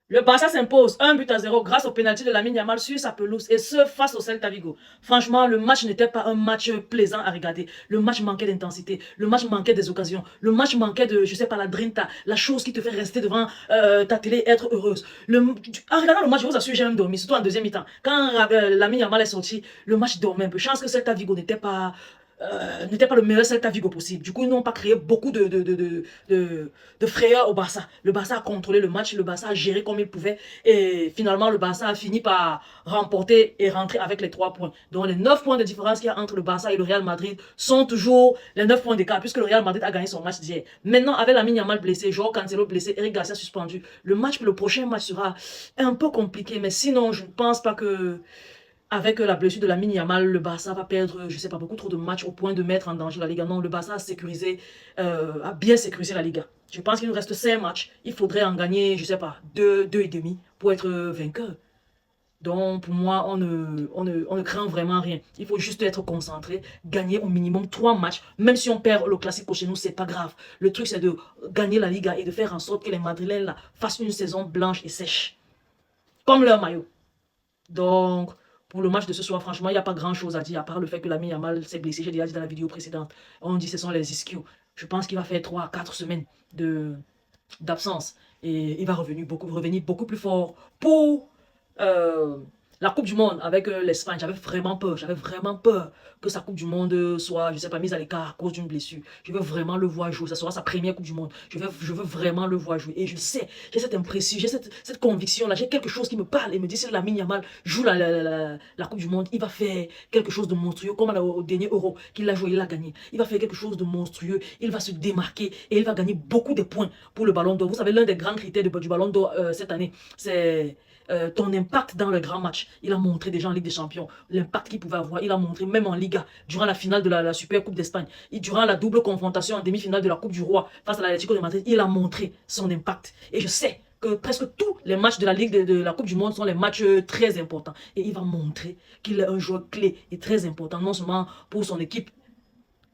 Le Barça s'impose 1-0 grâce au pénalty de Lamine Yamal sur sa pelouse et ce face au Celta Vigo. Franchement, le match n'était pas un match plaisant à regarder. Le match manquait d'intensité, le match manquait des occasions, le match manquait de, je sais pas, la grinta, la chose qui te fait rester devant ta télé et être heureuse. En regardant le match, je vous assure, j'ai même dormi, surtout en deuxième mi-temps. Quand Lamine Yamal est sorti, le match dormait un peu. Chance que Celta Vigo n'était pas le meilleur Celta Vigo possible. Du coup, ils n'ont pas créé beaucoup de frayeur au Barça. Le Barça a contrôlé le match, le Barça a géré comme il pouvait. Et finalement, le Barça a fini par remporter et rentrer avec les 3 points. Donc, les 9 points de différence qu'il y a entre le Barça et le Real Madrid sont toujours les 9 points d'écart, puisque le Real Madrid a gagné son match d'hier. Maintenant, avec Lamine Yamal blessé, Joao Cancelo blessé, Eric Garcia suspendu, le prochain match sera un peu compliqué. Mais sinon, je ne pense pas que avec la blessure de Lamine Yamal, le Barça va perdre, je ne sais pas, beaucoup trop de matchs au point de mettre en danger la Liga. Non, le Barça a bien sécurisé la Liga. Je pense qu'il nous reste 5 matchs. Il faudrait en gagner, je ne sais pas, 2 et demi pour être vainqueur. Donc, pour moi, on ne craint vraiment rien. Il faut juste être concentré, gagner au minimum 3 matchs. Même si on perd le Classico chez nous, c'est pas grave. Le truc, c'est de gagner la Liga et de faire en sorte que les Madrilènes là, fassent une saison blanche et sèche. Comme leur maillot. Donc, pour le match de ce soir, franchement, il n'y a pas grand-chose à dire, à part le fait que l'ami Yamal s'est blessé. J'ai déjà dit dans la vidéo précédente. On dit que ce sont les ischios. Je pense qu'il va faire 3 à 4 semaines d'absence. Et il va revenir beaucoup plus fort pour euh, la Coupe du Monde avec l'Espagne. J'avais vraiment peur que sa Coupe du Monde soit, je sais pas, mise à l'écart à cause d'une blessure. Je veux vraiment le voir jouer. Ça sera sa première Coupe du Monde. Je veux vraiment le voir jouer. Et je sais, j'ai cette impression, j'ai cette conviction-là. J'ai quelque chose qui me parle et me dit si Lamine Yamal joue la Coupe du Monde, il va faire quelque chose de monstrueux, comme au dernier Euro qu'il a joué, il a gagné. Il va faire quelque chose de monstrueux. Il va se démarquer et il va gagner beaucoup de points pour le Ballon d'Or. Vous savez, l'un des grands critères du Ballon d'Or cette année, c'est ton impact dans le grand match. Il a montré déjà en Ligue des Champions l'impact qu'il pouvait avoir. Il a montré même en Liga, durant la finale de la Super Coupe d'Espagne, et durant la double confrontation en demi-finale de la Coupe du Roi face à l'Atlético de Madrid, il a montré son impact. Et je sais que presque tous les matchs de la Ligue de la Coupe du Monde sont les matchs très importants. Et il va montrer qu'il est un joueur clé et très important, non seulement pour son équipe,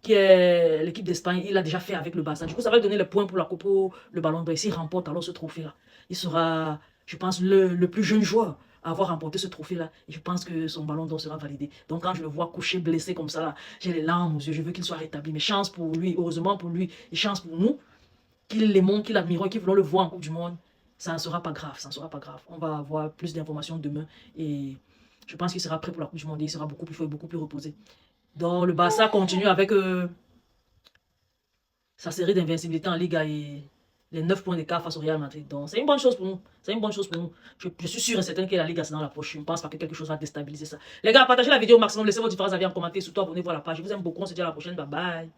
qui est l'équipe d'Espagne, il a déjà fait avec le Barça. Du coup, ça va donner le point pour la Coupe, pour le Ballon d'Or. S'il remporte alors ce trophée-là, il sera, je pense, le plus jeune joueur à avoir remporté ce trophée-là. Et je pense que son Ballon d'Or sera validé. Donc, quand je le vois couché, blessé comme ça, j'ai les larmes aux yeux. Je veux qu'il soit rétabli. Mais chance pour lui, heureusement pour lui, et chance pour nous, qu'il l'aimons, qu'il l'admirons, qu'il voulons le voir en Coupe du Monde. Ça ne sera pas grave, ça ne sera pas grave. On va avoir plus d'informations demain. Et je pense qu'il sera prêt pour la Coupe du Monde. Il sera beaucoup plus fort et beaucoup plus reposé. Donc, le Barça continue avec sa série d'invincibilité en Liga et les 9 points d'écart face au Real Madrid. Donc, c'est une bonne chose pour nous. C'est une bonne chose pour nous. Je suis sûr et certain que la Liga, c'est dans la poche. Je ne pense pas que quelque chose va déstabiliser ça. Les gars, partagez la vidéo au maximum. Laissez vos différents avis en commentaire. Surtout, abonnez-vous à la page. Je vous aime beaucoup. On se dit à la prochaine. Bye bye.